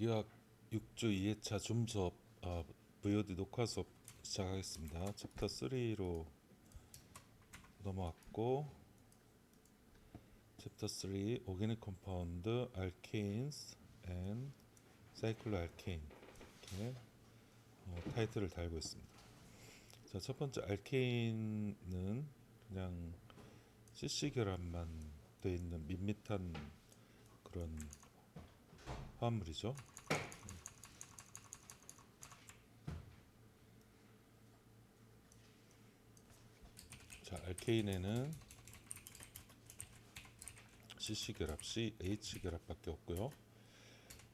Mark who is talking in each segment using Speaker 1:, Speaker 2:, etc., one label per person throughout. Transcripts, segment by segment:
Speaker 1: 유기학 6주 2회차 줌 수업 VOD 녹화 수업 시작하겠습니다. 챕터 3로 넘어왔고 챕터 3 Organic Compound, Alkanes and Cyclo Alkane 이렇게 타이틀을 달고 있습니다. 자, 첫 번째 알케인은 그냥 CC 결합만 되어 있는 밋밋한 그런 화합물이죠. 자, 알케인에는 CC 결합, CH 결합밖에 없고요.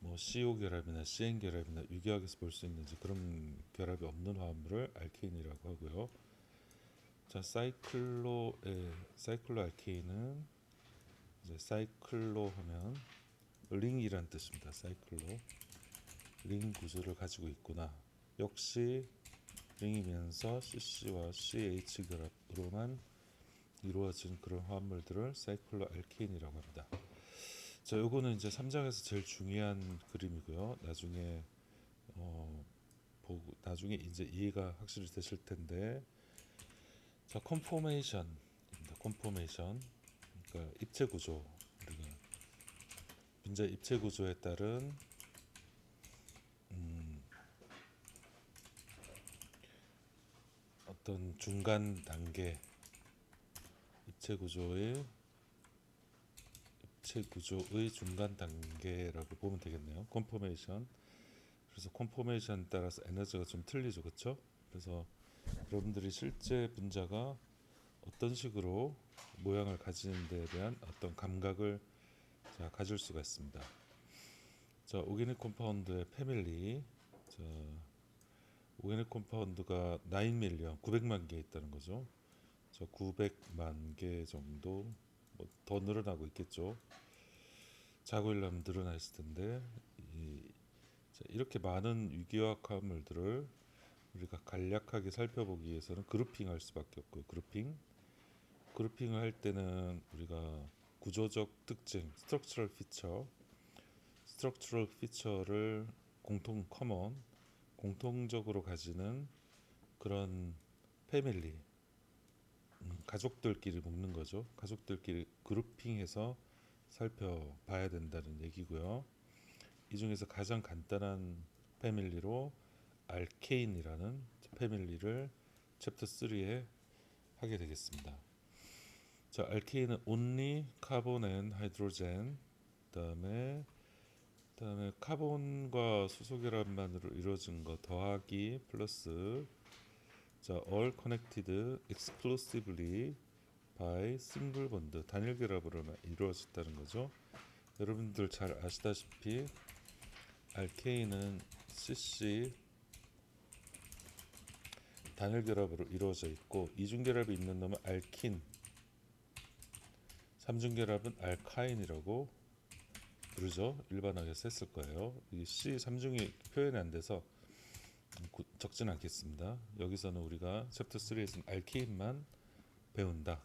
Speaker 1: 뭐 CO 결합이나 CN 결합이나 유기학에서 볼 수 있는 그런 결합이 없는 화합물을 알케인이라고 하고요. 자, 사이클로 알케인은 이제 사이클로 하면 링이란 뜻입니다. 사이클로 링 구조를 가지고 있구나. 역시 링이면서 CC와 CH 결합으로만 이루어진 그런 화합물들을 사이클로 알케인이라고 합니다. 자, 요거는 이제 3장에서 제일 중요한 그림이고요. 나중에 보고 나중에 이제 이해가 확실히 되실 텐데, 자, 컨포메이션입니다. 컨포메이션, 그러니까 입체 구조, 우리가 분자 입체 구조에 따른 어떤 중간 단계, 입체 구조의 중간 단계라고 보면 되겠네요. 컨포메이션. 그래서 컨포메이션 따라서 에너지가 좀 틀리죠, 그렇죠? 그래서 여러분들이 실제 분자가 어떤 식으로 모양을 가지는 데에 대한 어떤 감각을 가질 수가 있습니다. 자, 오게닉 컴파운드의 패밀리. 자, 오게닉 컴파운드가 9밀리언 900만 개 있다는 거죠. 저 900만 개 정도, 뭐 더 늘어나고 있겠죠. 자고일라면 늘어나 있을 텐데, 이렇게 많은 유기화학 화합물들을 우리가 간략하게 살펴보기 위해서는 그룹핑할 수밖에 없고요. 그룹핑을 할 때는 우리가 구조적 특징, 스트럭처럴 피처를 공통적으로 가지는 그런 패밀리, 가족들끼리 묶는 거죠. 가족들끼리 그룹핑해서 살펴봐야 된다는 얘기고요. 이 중에서 가장 간단한 패밀리로 알케인이라는 패밀리를 챕터 3에 하게 되겠습니다. 자, 알케인은 only carbon and hydrogen, 그다음에 카본과 수소 결합만으로 이루어진 거 더하기 플러스, 자, all connected exclusively by single bond, 단일 결합으로만 이루어졌다는 거죠. 여러분들 잘 아시다시피 알케인은 CC 단일 결합으로 이루어져 있고, 이중 결합이 있는 놈은 알킨, 삼중 결합은 알카인이라고 부르죠. 일반화해서 했을 거예요. 이 C 삼중이 표현이 안 돼서 적진 않겠습니다. 여기서는 우리가 챕터 3에서는 알케인만 배운다.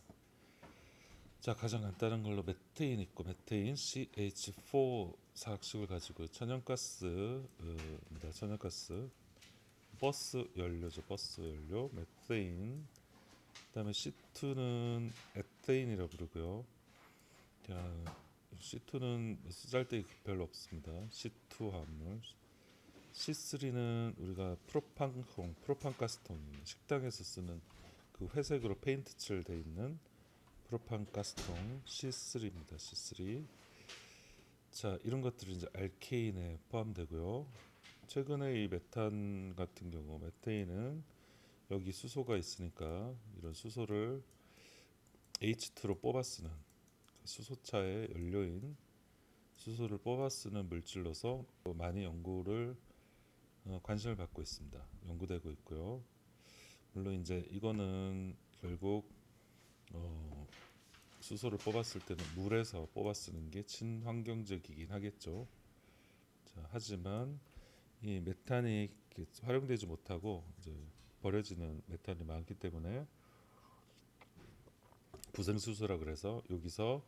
Speaker 1: 자, 가장 간단한 걸로 메테인 있고, 메테인 CH4 사각식을 가지고 천연가스입니다. 천연가스 버스 연료죠. 버스 연료 메테인. 그다음에 C2는 에테인이라고 부르고요. 자, C2는 쓰잘데기 별로 없습니다. C2 화합물. C3는 우리가 프로판가스통, 식당에서 쓰는 그 회색으로 페인트 칠 돼 있는 프로판가스통 C3입니다. C3. 자, 이런 것들이 이제 알케인에 포함되고요. 최근에 이 메탄 같은 경우, 메테인은 여기 수소가 있으니까 이런 수소를 H2로 뽑아 쓰는, 수소차의 연료인 수소를 뽑아 쓰는 물질로서 많이 관심을 받고 있습니다. 연구되고 있고요. 물론 이제 이거는 결국 수소를 뽑았을 때는 물에서 뽑아 쓰는 게 친환경적이긴 하겠죠. 자, 하지만 이 메탄이 활용되지 못하고 이제 버려지는 메탄이 많기 때문에 부생수소라 그래서 여기서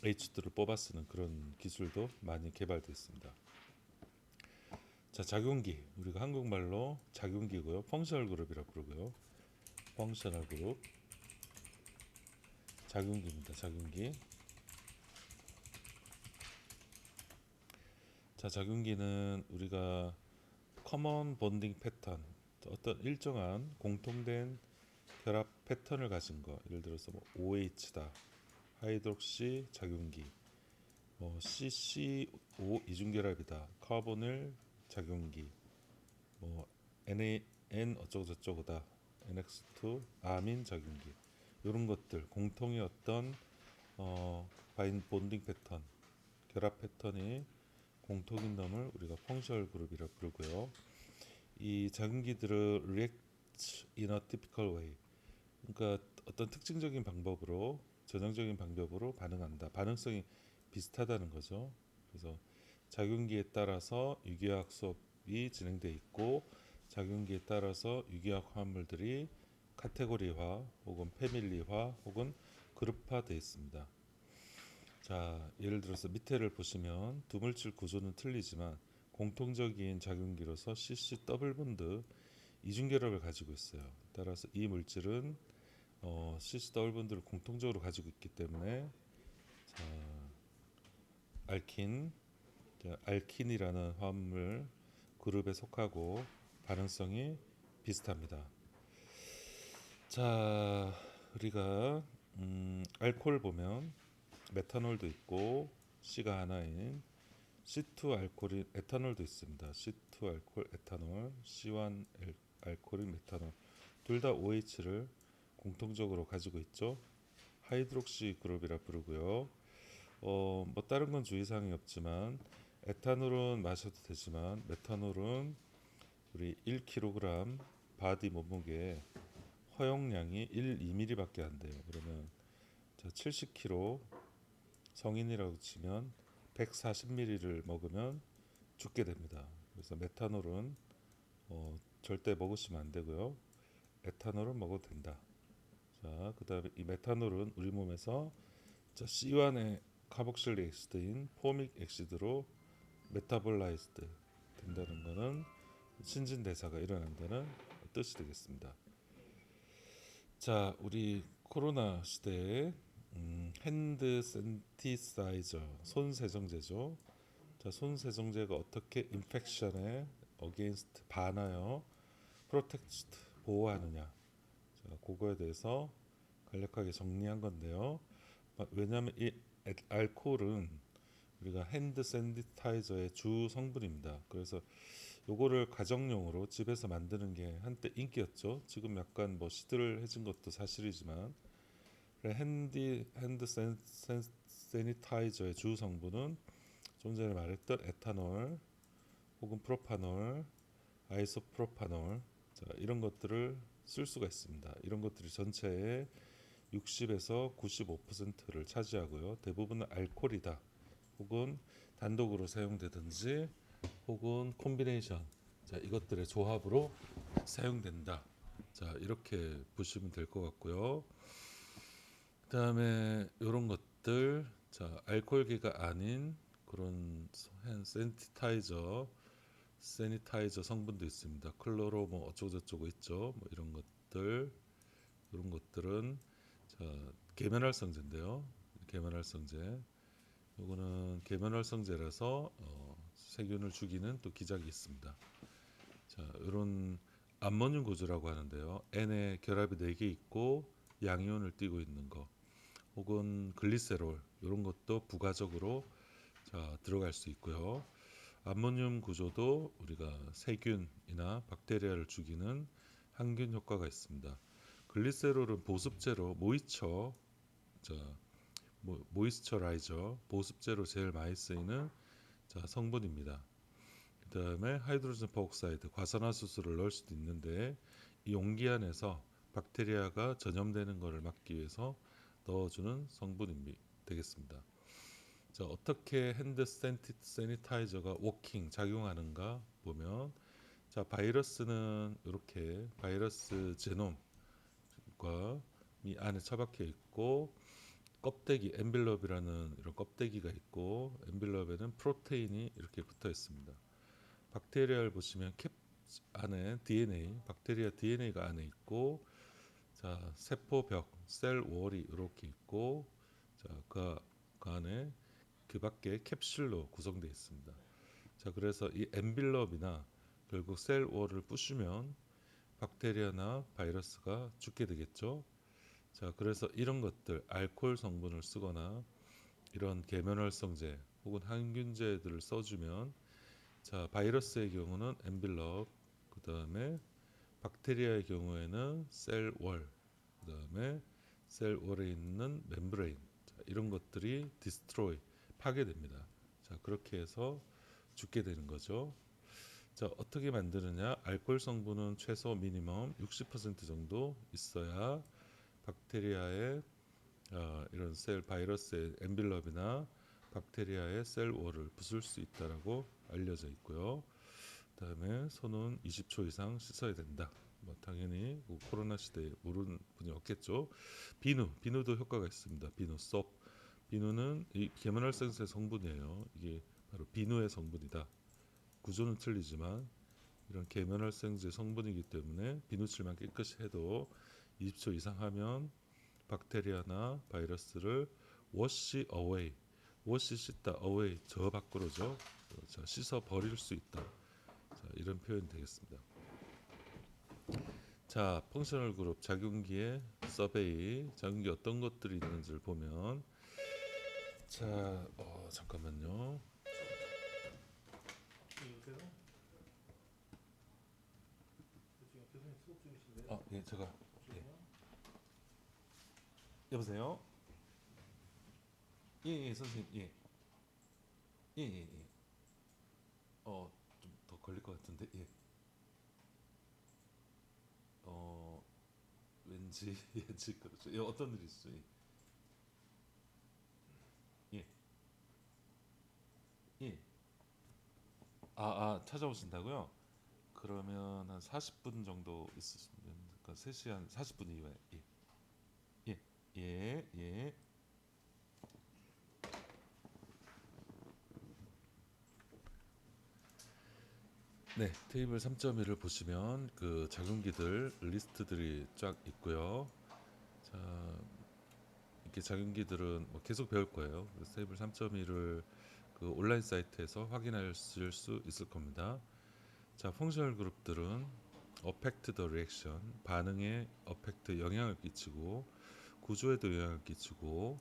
Speaker 1: H2를 뽑아 쓰는 그런 기술도 많이 개발되어 있습니다. 자, 작용기 우리가 한국말로 작용기고요. 펑셔널 그룹이라고 부르고요. 펑셔널 그룹 작용기입니다. 작용기. 자, 작용기는 우리가 커먼 본딩 패턴, 어떤 일정한 공통된 결합 패턴을 가진 거. 예를 들어서 뭐 OH다, 하이드록시 작용기, 뭐 CCO 이중결합이다, 카보닐 작용기, 뭐 NaN 어쩌고 저쩌고다, NX2 아민 작용기. 이런 것들 공통의 어떤 바인 본딩 패턴, 결합 패턴이 공통인 놈을 우리가 펑셔널 그룹이라 부르고요. 이 작용기들을 react in a typical way, 그러니까 어떤 특징적인 방법으로, 전형적인 방법으로 반응한다. 반응성이 비슷하다는 거죠. 그래서 작용기에 따라서 유기화학 수업이 진행돼 있고, 작용기에 따라서 유기화학 화합물들이 카테고리화 혹은 패밀리화 혹은 그룹화되어 있습니다. 자, 예를 들어서 밑에를 보시면 두 물질 구조는 틀리지만 공통적인 작용기로서 CC 더블 본드 이중결합을 가지고 있어요. 따라서 이 물질은 CC 더블 본드를 공통적으로 가지고 있기 때문에 자, 알킨, 알킨이라는 화합물 그룹에 속하고 반응성이 비슷합니다. 자, 우리가 알코올 보면 메탄올도 있고 C가 하나인 C2 알코올인 에탄올도 있습니다. C2 알코올 에탄올, C1 알코올인 메탄올, 둘 다 OH를 공통적으로 가지고 있죠. 하이드록시 그룹이라 부르고요. 뭐 다른 건 주의사항이 없지만 에탄올은 마셔도 되지만 메탄올은 우리 1kg 바디 몸무게 허용량이 2ml밖에 안 돼요. 그러면 70kg 성인이라고 치면 140ml를 먹으면 죽게 됩니다. 그래서 메탄올은 절대 먹으시면 안 되고요. 에탄올은 먹어도 된다. 자, 그다음에 이 메탄올은 우리 몸에서 C1의 카복실릭 액시드인 포믹 액시드로 메타볼라이즈드 된다는 것은 신진대사가 일어난다는 뜻이 되겠습니다. 자, 우리 코로나 시대에 핸드 세니타이저, 손 세정제죠. 자, 손 세정제가 어떻게 인펙션에 어게인스트 반하여 프로텍트 보호하느냐. 자, 그거에 대해서 간략하게 정리한 건데요. 왜냐하면 이 알코올은 우리가 핸드 세니타이저의 주 성분입니다. 그래서 요거를 가정용으로 집에서 만드는 게 한때 인기였죠. 지금 약간 뭐 시들해진 것도 사실이지만 핸드 세니타이저의 주 성분은 좀 전에 말했던 에탄올 혹은 프로파놀, 아이소프로파놀, 자, 이런 것들을 쓸 수가 있습니다. 이런 것들이 전체의 60에서 95%를 차지하고요. 대부분은 알코올이다. 혹은 단독으로 사용되든지 혹은 콤비네이션, 자, 이것들의 조합으로 사용된다. 자, 이렇게 보시면 될 것 같고요. 그다음에 이런 것들, 자, 알코올기가 아닌 그런 세니타이저 성분도 있습니다. 클로로 뭐 어쩌고저쩌고 있죠. 뭐 이런 것들은 자, 계면활성제인데요. 계면활성제. 요거는 계면활성제라서 세균을 죽이는 또 기작이 있습니다. 자, 이런 암모늄 구조라고 하는데요. N에 결합이 4개 있고 양이온을 띠고 있는 거, 혹은 글리세롤, 이런 것도 부가적으로 자, 들어갈 수 있고요. 암모늄 구조도 우리가 세균이나 박테리아를 죽이는 항균 효과가 있습니다. 글리세롤은 보습제로 모이스처라이저, 보습제로 제일 많이 쓰이는 자, 성분입니다. 그 다음에 하이드로젠 퍼옥사이드, 과산화수소를 넣을 수도 있는데 이 용기 안에서 박테리아가 전염되는 것을 막기 위해서 넣어주는 성분이 되겠습니다. 자, 어떻게 핸드 세니타이저가 워킹 작용하는가 보면, 자, 바이러스는 이렇게 바이러스 제놈과 이 안에 처박혀 있고, 껍데기 엔빌럽이라는 이런 껍데기가 있고, 엔빌럽에는 프로테인이 이렇게 붙어 있습니다. 박테리아를 보시면 캡 안에 DNA, 박테리아 DNA가 안에 있고, 자 세포벽, 셀 월이 이렇게 있고, 자그 안에 그 밖에 캡슐로 구성되어 있습니다. 자 그래서 이 엔빌럽이나 결국 셀 월을 부수면 박테리아나 바이러스가 죽게 되겠죠. 자 그래서 이런 것들 알코올 성분을 쓰거나 이런 계면활성제 혹은 항균제들을 써주면, 자 바이러스의 경우는 엔빌럽, 그 다음에 박테리아의 경우에는 셀월, 그 다음에 셀월에 있는 멤브레인, 자, 이런 것들이 디스트로이, 파괴됩니다. 자 그렇게 해서 죽게 되는 거죠. 자 어떻게 만드느냐? 알코올 성분은 최소 미니멈 60% 정도 있어야 박테리아의 이런 셀 바이러스의 엔빌럽이나 박테리아의 셀월을 부술 수 있다라고 알려져 있고요. 그다음에 손은 20초 이상 씻어야 된다. 뭐 당연히 뭐 코로나 시대에 모르는 분이 없겠죠. 비누도 효과가 있습니다. 비누 쏙. 비누는 이 계면활성제 성분이에요. 이게 바로 비누의 성분이다. 구조는 틀리지만 이런 계면활성제 성분이기 때문에 비누칠만 깨끗이 해도 20초 이상 하면 박테리아나 바이러스를 워시 어웨이, 워시 씻다, 어웨이 저 밖으로죠. 자, 씻어 버릴 수 있다. 자, 이런 표현이 되겠습니다. 자, 펑셔널 그룹 작용기의 서베이, 작용기 어떤 것들이 있는지를 보면, 자, 잠깐만요. 예, 제가 예. 여보세요. 예, 선생님, 예, 예. 좀 더 걸릴 것 같은데, 예. 어, 왠지 왠지 그렇죠. 예, 어떤 일이 있어요? 예, 예. 찾아오신다고요? 그러면 한 40분 정도 있으시면, 그러니까 3시 한 40분 이후에. 예, 예, 예. 네, 테이블 3.1을 보시면 그 작용기들 리스트들이 쫙 있고요. 자, 이렇게 작용기들은 뭐 계속 배울 거예요. 그래서 테이블 3.1을 그 온라인 사이트에서 확인하실 수 있을 겁니다. 자, 펑셔널 그룹들은 affect the reaction, 반응에 affect 영향을 끼치고, 구조에도 영향을 끼치고,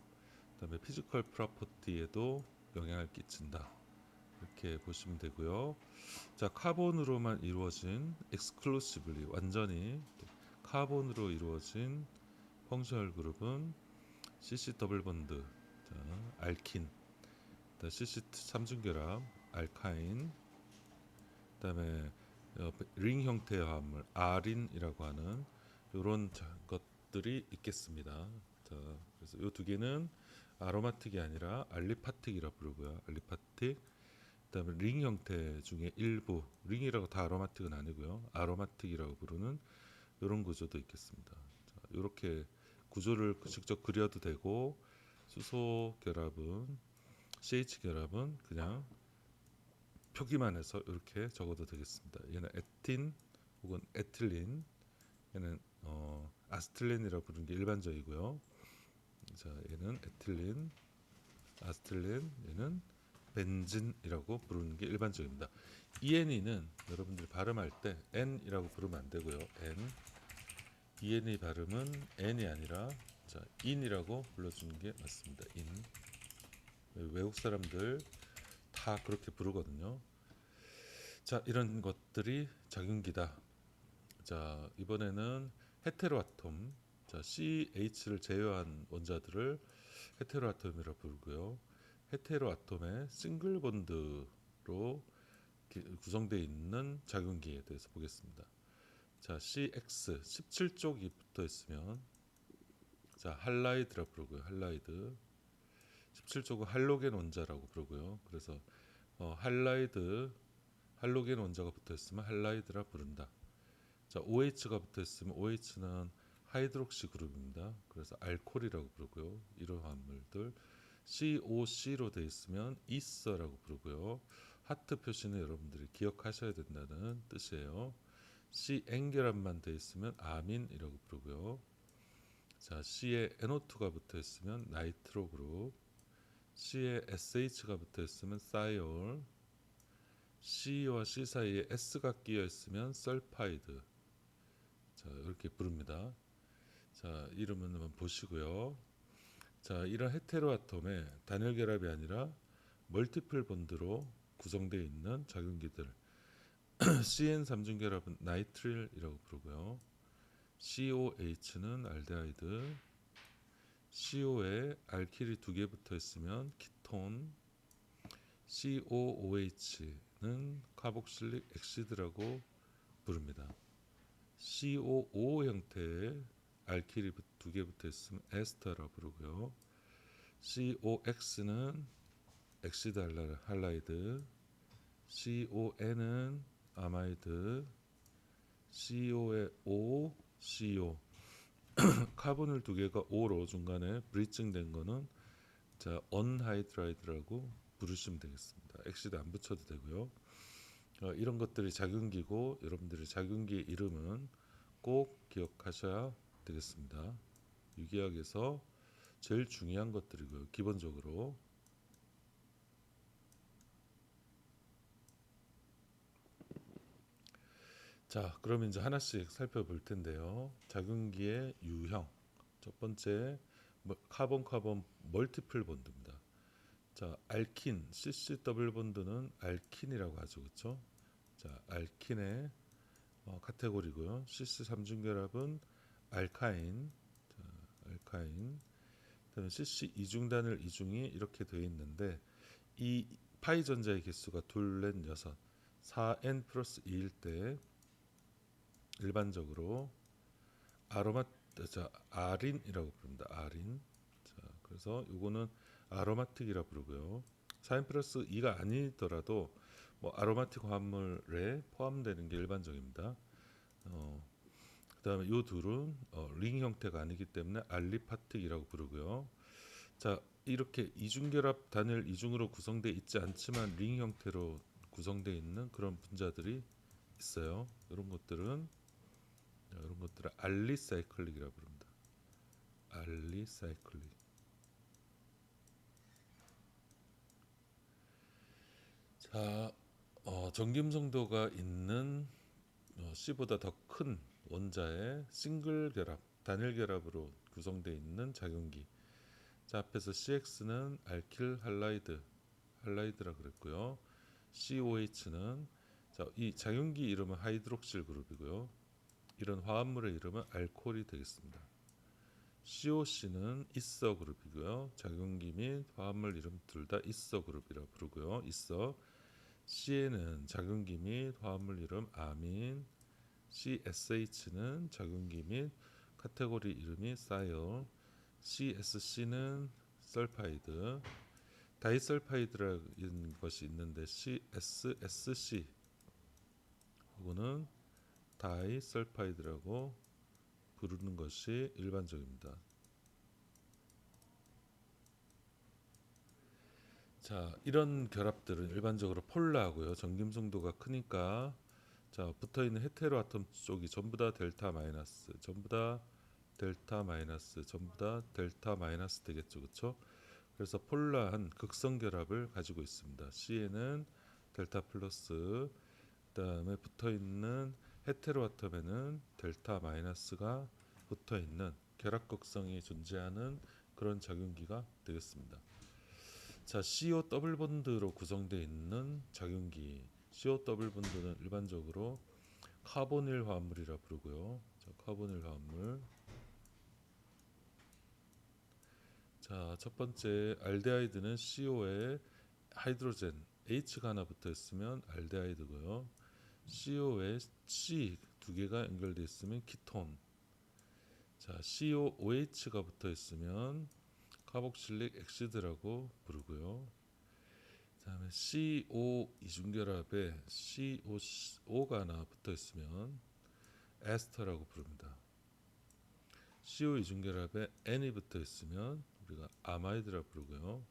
Speaker 1: 그다음에 피지컬 프로퍼티에도 영향을 끼친다. 이렇게 보시면 되고요. 자, 카본으로만 이루어진 exclusively, 완전히 카본으로 이루어진 펑셔널 그룹은 CC 더블 본드, 자, 알킨, CC 삼중결합, 알카인, 그다음에 링 형태의 화합물 아린이라고 하는 이런 것들이 있겠습니다. 자, 그래서 이 두 개는 아로마틱이 아니라 알리파틱이라고 부르고요. 알리파틱. 그다음에 링 형태 중에 일부, 링이라고 다 아로마틱은 아니고요. 아로마틱이라고 부르는 이런 구조도 있겠습니다. 자, 이렇게 구조를 직접 그려도 되고, 수소 결합은 CH 결합은 그냥 표기만 해서 이렇게 적어도 되겠습니다. 얘는 에틴 혹은 에틸린, 얘는 아스틸린이라고 부르는 게 일반적이고요. 자, 얘는 에틸린, 아스틸린, 얘는 벤진이라고 부르는 게 일반적입니다. ENE는 여러분들이 발음할 때 N이라고 부르면 안 되고요. N, ENE 발음은 N이 아니라 자, in이라고 불러주는 게 맞습니다. in. 외국 사람들 다 그렇게 부르거든요. 자, 이런 것들이 작용기다. 자, 이번에는 헤테로아톰, 자, CH를 제외한 원자들을 헤테로아톰이라고 부르고요. 헤테로아톰의 싱글 본드로 구성되어 있는 작용기에 대해서 보겠습니다. 자, CX 17쪽이 붙어 있으면, 자, 할라이드라고 부르고요. 할라이드. 17쪽은 할로겐 원자라고 부르고요. 그래서 할로겐 원자가 붙어 있으면 할라이드라 부른다. 자, OH가 붙어 있으면 OH는 하이드록시 그룹입니다. 그래서 알코올이라고 부르고요. 이런 화합물들. COC로 되어 있으면 이서라고 부르고요. 하트 표시는 여러분들이 기억하셔야 된다는 뜻이에요. CN 결합만 돼 있으면 아민이라고 부르고요. 자, C에 NO2가 붙어 있으면 나이트로 그룹, C에 SH가 붙어 있으면 사이올, C와 C 사이에 S가 끼어 있으면 설파이드. 자, 이렇게 부릅니다. 자, 이름은 한번 보시고요. 자, 이런 헤테로아톰의 단일 결합이 아니라 멀티플 본드로 구성되어 있는 작용기들 CN 삼중 결합은 나이트릴이라고 부르고요. COH는 알데하이드, CO에 알킬이 두 개 붙어 있으면 키톤, COOH는 카복실릭 엑시드라고 부릅니다. COO 형태의 알킬이 두 개 붙어 있으면 에스터라고 부르고요. COX는 엑시드 할라이드, CON은 아마이드, CO의 O, CO 카본을 두 개가 O로 중간에 브리칭된 거는 자 언하이드라이드라고 부르시면 되겠습니다. 엑시드 안 붙여도 되고요. 이런 것들이 작용기고 여러분들이 작용기의 이름은 꼭 기억하셔야 되겠습니다. 유기학에서 제일 중요한 것들이고요. 기본적으로 자, 그럼 이제 하나씩 살펴볼 텐데요. 작용기의 유형. 첫 번째 카본 카본 멀티플 본드입니다. 자, 알킨 CC 더블 본드는 알킨이라고 하죠, 그렇죠? 자, 알킨의 카테고리고요. CC 삼중 결합은 알카인, 자, 알카인. 그다음에 CC 이중 단일 이중이 이렇게 되어 있는데 이 파이 전자의 개수가 둘, 넷, 여섯, 4n 플러스 2일 때 일반적으로 아린이라고 부릅니다. 아린. 자, 그래서 이거는 아로마틱이라 부르고요. 4n 플러스 2가 아니더라도 뭐 아로마틱 화합물에 포함되는 게 일반적입니다. 그다음에 이 둘은 링 형태가 아니기 때문에 알리파틱이라고 부르고요. 자, 이렇게 이중결합 단일 이중으로 구성되어 있지 않지만 링 형태로 구성되어 있는 그런 분자들이 있어요. 이런 것들을 알리사이클릭이라고 부릅니다. 알리사이클릭. 자, 전김성도가 있는 C보다 더 큰 원자의 싱글 결합, 단일 결합으로 구성되어 있는 작용기. 자, 앞에서 CX는 알킬 할라이드라 그랬고요. COH는 자, 이 작용기 이름은 하이드록실 그룹이고요. 이런 화합물의 이름은 알코올이 되겠습니다. COC는 이서 그룹이고요. 작용기 및 화합물 이름 둘 다 이서 그룹이라 부르고요. 이서. CN은 작용기 및 화합물 이름 아민. CSH는 작용기 및 카테고리 이름이 사이올. CSC는 설파이드. 다이설파이드라는 것이 있는데 CSSC 이거는 다이설파이드라고 부르는 것이 일반적입니다. 자, 이런 결합들은 일반적으로 폴라하고요. 전김성도가 크니까 자, 붙어있는 헤테로아톰 쪽이 전부 다 델타 마이너스, 전부 다 델타 마이너스, 전부 다 델타 마이너스 되겠죠, 그렇죠? 그래서 폴라한 극성 결합을 가지고 있습니다. C에는 델타 플러스, 그다음에 붙어있는 헤테로아톰에는 델타 마이너스가 붙어있는 결합극성이 존재하는 그런 작용기가 되겠습니다. 자, CO 더블 본드로 구성되어 있는 작용기. CO 더블 본드는 일반적으로 카보닐 화합물이라 부르고요. 자, 카보닐 화합물. 자, 첫 번째 알데하이드는 CO에 하이드로젠 H가 하나 붙어 있으면 알데하이드고요. CO에 C 두 개가 연결되어 있으면 키톤. 자, COOH가 붙어 있으면 카복실릭 엑시드라고 부르고요. 그다음에 CO 이중결합에 CO가 하나 붙어 있으면 에스터라고 부릅니다. CO 이중결합에 N이 붙어 있으면 우리가 아마이드라 부르고요.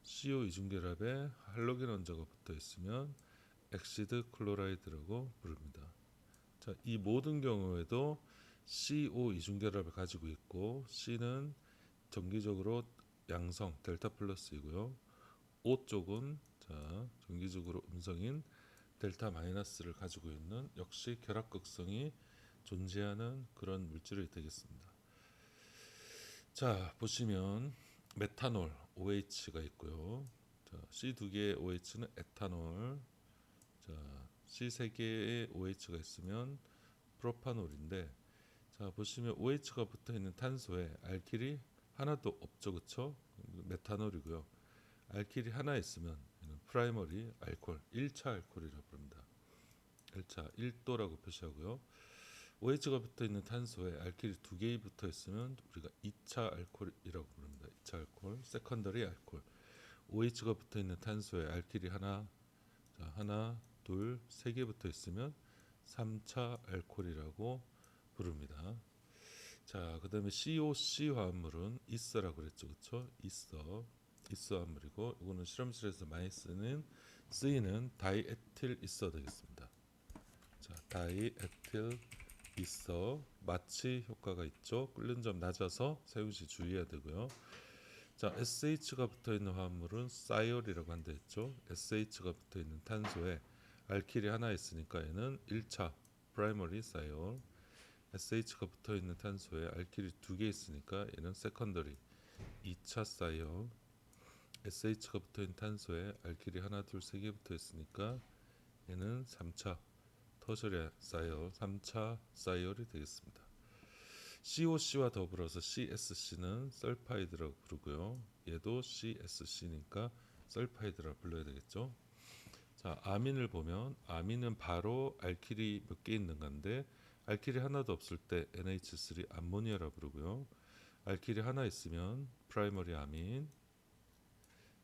Speaker 1: CO 이중결합에 할로겐 원자가 붙어 있으면 엑시드 클로라이드라고 부릅니다. 자, 이 모든 경우에도 CO 이중결합을 가지고 있고 C는 정기적으로 양성 델타 플러스이고요. O 쪽은 자, 정기적으로 음성인 델타 마이너스를 가지고 있는 역시 결합극성이 존재하는 그런 물질이 되겠습니다. 자, 보시면 메탄올 OH가 있고요. 자, C 두 개의 OH는 에탄올. 자, C 세 개의 OH가 있으면 프로파놀인데, 자 보시면 OH가 붙어 있는 탄소에 알킬이 하나도 없죠, 그렇죠? 메탄올이고요. 알킬이 하나 있으면 프라이머리 알코올, 1차 알코올이라고 부릅니다. 1차 1도라고 표시하고요. OH가 붙어 있는 탄소에 알킬이 두 개 붙어 있으면 우리가 2차 알코올이라고 부릅니다. 2차 알코올, 세컨더리 알코올. OH가 붙어 있는 탄소에 알킬이 하나, 자, 하나, 둘, 세 개 붙어 있으면 3차 알코올이라고 부릅니다. 자, 그다음에 COC 화합물은 이서라고 그랬죠, 그렇죠? 이서 화합물이고, 이거는 실험실에서 많이 쓰이는 다이에틸 이서 되겠습니다. 자, 다이에틸 이서 마취 효과가 있죠. 끓는 점 낮아서 세우시 주의해야 되고요. 자, SH가 붙어 있는 화합물은 사이올이라고 한다 했죠. SH가 붙어 있는 탄소에 알킬이 하나 있으니까 얘는 1차 프라이머리 사이올. SH가 붙어 있는 탄소에 알킬이 두 개 있으니까 얘는 세컨더리 2차 사이올. SH가 붙어 있는 탄소에 알킬이 하나, 둘, 세 개 붙어 있으니까 얘는 3차 터셔리 사이올, 3차 사이올이 되겠습니다. COC와 더불어서 CSC는 설파이드라고 부르고요. 얘도 CSC니까 설파이드라고 불러야 되겠죠. 자, 아민을 보면 아민은 바로 알킬이 몇 개 있는 건데, 알킬이 하나도 없을 때 NH3 암모니아라고 부르고요. 알킬이 하나 있으면 프라이머리 아민.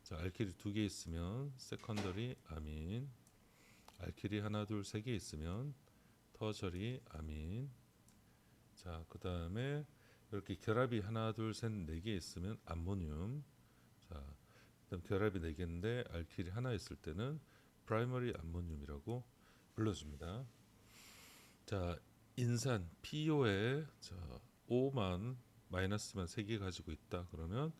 Speaker 1: 자, 알킬이 두 개 있으면 세컨더리 아민. 알킬이 하나, 둘, 세 개 있으면 터셔리 아민. 자, 그 다음에 이렇게 결합이 하나, 둘, 셋, 네 개 있으면 암모늄. 자, 그다음 결합이 네 개인데 알킬이 하나 있을 때는 프라이머리 암모늄이라고 불러줍니다. 자, 인산 PO에 자, O만 마이너스만 3개 가지고 있다. 그러면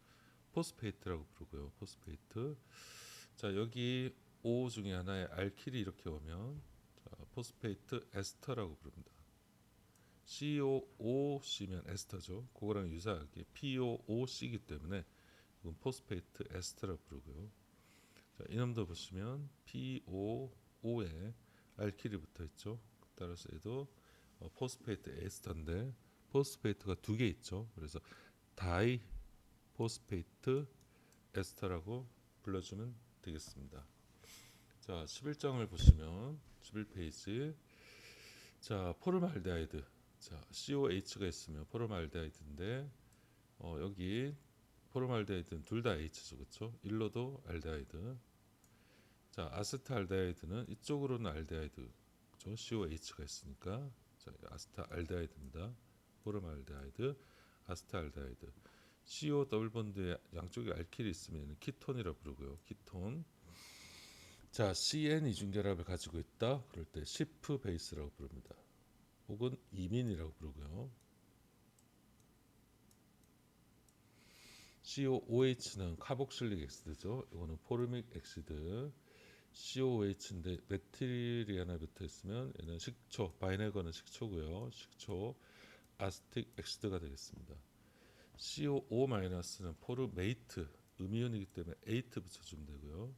Speaker 1: 포스페이트라고 부르고요. 포스페이트. 자, 여기 O 중에 하나에 알킬이 이렇게 오면 자, 포스페이트 에스터라고 부릅니다. COOC면 에스터죠. 그거랑 유사하게 POOC이기 때문에 이건 포스페이트 에스터라고 부르고요. 자, 이놈도 보시면 POO에 알킬이 붙어 있죠. 따라서 얘도 포스페이트 에스터인데 포스페이트가 두 개 있죠. 그래서 다이 포스페이트 에스터라고 불러주면 되겠습니다. 자, 11장을 보시면 11페이지. 자, 포름알데하이드. 자, COH가 있으면 포름알데하이드인데 여기 포름알데하이드는 둘 다 H죠, 그렇죠? 일로도 알데하이드. 자, 아세트알데하이드는 이쪽으로는 알데하이드, 그렇죠? COH가 있으니까 자, 아세트알데하이드입니다. 포름알데하이드, 아세트알데하이드. CO 더블 본드에 양쪽에 알킬이 있으면 키톤이라 부르고요. 키톤. 자, CN 이중결합을 가지고 있다. 그럴 때 시프 베이스라고 부릅니다. 혹은 이민이라고 부르고요. COOH는 카복실릭 엑시드죠. 이거는 포르믹 엑시드. COOH인데 메틸이 하나 붙어 있으면 얘는 식초, 바이네거는 식초고요. 식초, 아스틱 엑시드가 되겠습니다. COO-는 포르메이트, 음이온이기 때문에 에이트 붙여주면 되고요.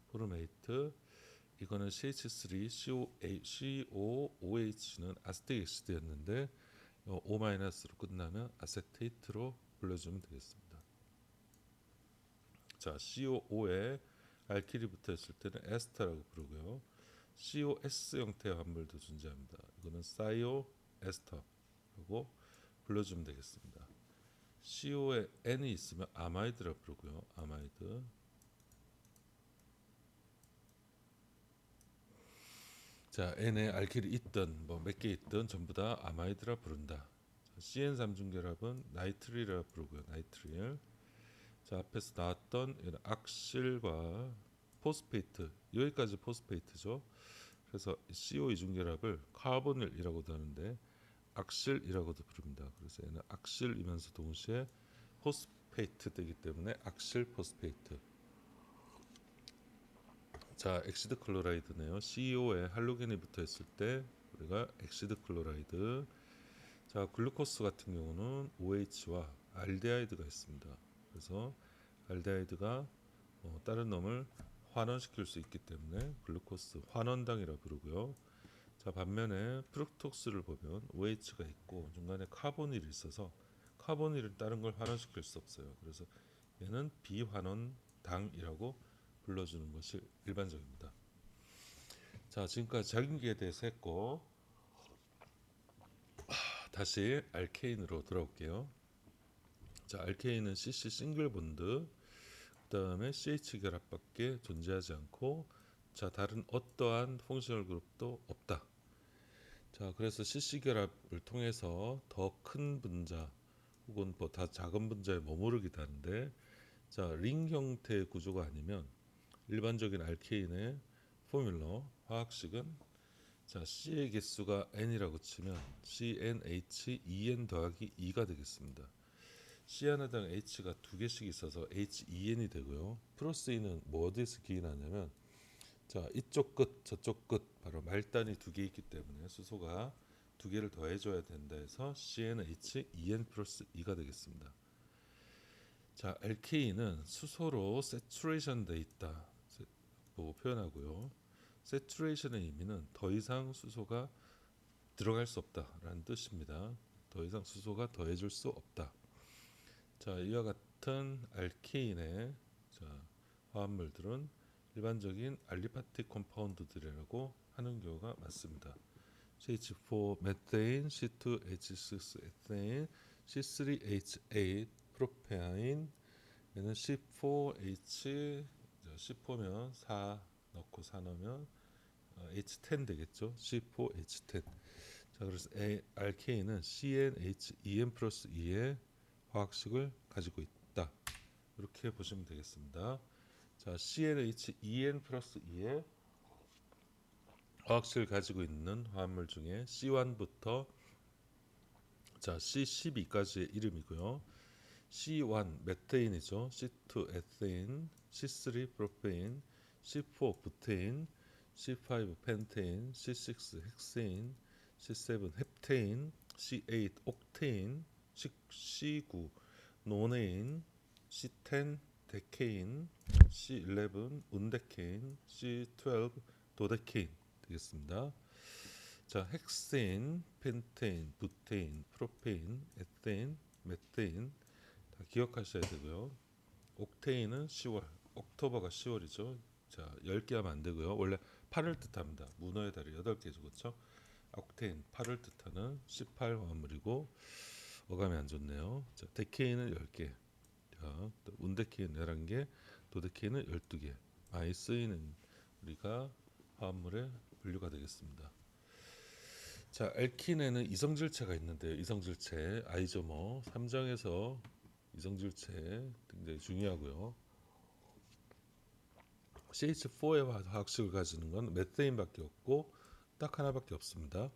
Speaker 1: 포르메이트. 이거는 CH3, COOH는 아스틱 엑시드였는데 O-로 끝나면 아세테이트로 불러주면 되겠습니다. 자, COO에 알킬이 붙어 있을 때는 에스터라고 부르고요. COS 형태의 화물도 존재합니다. 이거는 사이오 에스터라고 불러주면 되겠습니다. CO에 N이 있으면 아마이드라고 부르고요. 아마이드. 자, N에 알킬이 있든 뭐 몇 개 있든 전부 다 아마이드라 부른다. CN3중결합은 나이트릴이라 부르고요. 나이트릴. 자, 앞에서 나왔던 이런 악실과 포스페이트, 여기까지 포스페이트죠. 그래서 CO 이중결합을 카보닐이라고도 하는데 악실이라고도 부릅니다. 그래서 얘는 악실이면서 동시에 포스페이트 되기 때문에 악실 포스페이트. 자, 엑시드 클로라이드네요. CO에 할로겐이 붙어 있을 때 우리가 엑시드 클로라이드. 자, 글루코스 같은 경우는 OH와 알데하이드가 있습니다. 그래서 알데하이드가 다른 놈을 환원시킬 수 있기 때문에 글루코스 환원당이라 부르고요. 자, 반면에 프룩토스를 보면 OH가 있고 중간에 카보닐이 있어서 카보닐은 다른 걸 환원시킬 수 없어요. 그래서 얘는 비환원당이라고 불러주는 것이 일반적입니다. 자, 지금까지 작용기에 대해서 했고 다시 알케인으로 돌아올게요. 자, 알케인은 CC 싱글 본드, 그 다음에 CH 결합밖에 존재하지 않고, 자, 다른 어떠한 펑셔널 그룹도 없다. 자, 그래서 CC 결합을 통해서 더 큰 분자 혹은 뭐 다 작은 분자에 머무르기도 하는데, 자, 링 형태의 구조가 아니면 일반적인 알케인의 포뮬러 화학식은 자, C의 개수가 n이라고 치면 CnH2n 더하기 2가 되겠습니다. C 하나당 H가 두 개씩 있어서 H2n이 되고요. 플러스 2는 뭐 어디에서 기인하냐면 자, 이쪽 끝 저쪽 끝 바로 말단이 두 개 있기 때문에 수소가 두 개를 더해줘야 된다 해서 CnH2n 플러스 2가 되겠습니다. 자, 알케인은 수소로 세츄레이션 돼 있다 뭐 표현하고요. 세츄레이션의 의미는 더 이상 수소가 들어갈 수 없다라는 뜻입니다. 더 이상 수소가 더해질 수 없다. 자, 이와 같은 알케인의 자, 화합물들은 일반적인 알리파틱 컴파운드들이라고 하는 경우가 많습니다. CH4 메테인, C2H6 에테인, C3H8 프로페아인, 얘는 C4H, 10호면 4 넣고 4 넣으면 H10 되겠죠. C4H10. 자, 그래서 알케인은 CnH2n 플러스 2의 화학식을 가지고 있다. 이렇게 보시면 되겠습니다. 자, CnH2n 플러스 2의 화학식을 가지고 있는 화합물 중에 C1부터 자, C12까지의 이름이고요. C1 메테인이죠. C2 에테인, C3 프로페인, C4 부테인, C5 펜테인, C6 헥세인, C7 헵테인, C8 옥테인, C9 노네인, C10 데케인, C11 운데케인, C12 도데케인 되겠습니다. 자, 헥세인, 펜테인, 부테인, 프로페인, 에테인, 메테인 다 기억하셔야 되고요. 옥테인은 10월, 옥토버가 10월이죠. 자, 10개 하면 안 되고요. 원래 8을 뜻합니다. 문어의 다리 8개죠. 그렇죠? 옥테인 8을 뜻하는 18 화합물이고 어감이 안 좋네요. 자, 데케인은 10개. 자, 또 운데케인 11개, 도데케인은 12개. 많이 쓰이는 우리가 화합물의 분류가 되겠습니다. 자, 알킨에는 이성질체가 있는데요. 이성질체 아이조머 3장에서 이성질체 굉장히 중요하고요. CH4의 화학식을 가지는 건 메테인밖에 없고 딱 하나밖에 없습니다.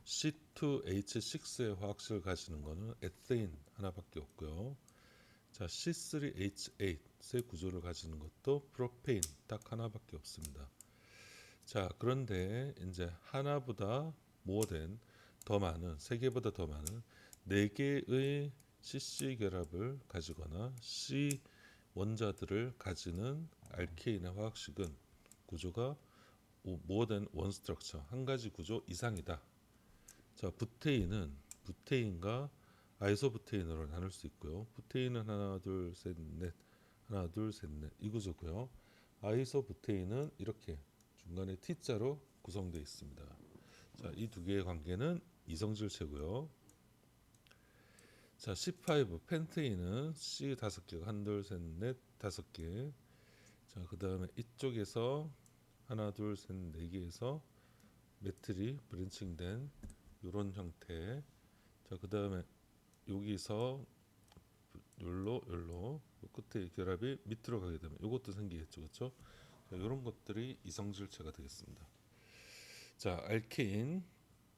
Speaker 1: C2H6의 화학식을 가지는 것은 에테인 하나밖에 없고요. 자, C3H8의 구조를 가지는 것도 프로페인 딱 하나밖에 없습니다. 자, 그런데 이제 하나보다 모어된 더 많은 세 개보다 더 많은 네 개의 CC 결합을 가지거나 C 원자들을 가지는 알케인의 화학식은 구조가 모어된 원 스트럭처 한 가지 구조 이상이다. 자, 부테인은 부테인과 아이소부테인으로 나눌 수 있고요. 부테인은 하나 둘 셋 넷 하나 둘 셋 넷 이 구조고요. 아이소부테인은 이렇게 중간에 T자로 구성되어 있습니다. 자, 이 두 개의 관계는 이성질체고요. 자, C5 펜테인은 C 5개가 한, 둘, 셋, 넷, 5개. 자, 그 다음에 이쪽에서 하나, 둘, 셋, 4개에서 메틀이 브랜칭된 이런 형태. 자, 그 다음에 여기서 요로 끝에 결합이 밑으로 가게 되면 요것도 생기겠죠, 그렇죠? 이런 것들이 이성질체가 되겠습니다. 자, 알케인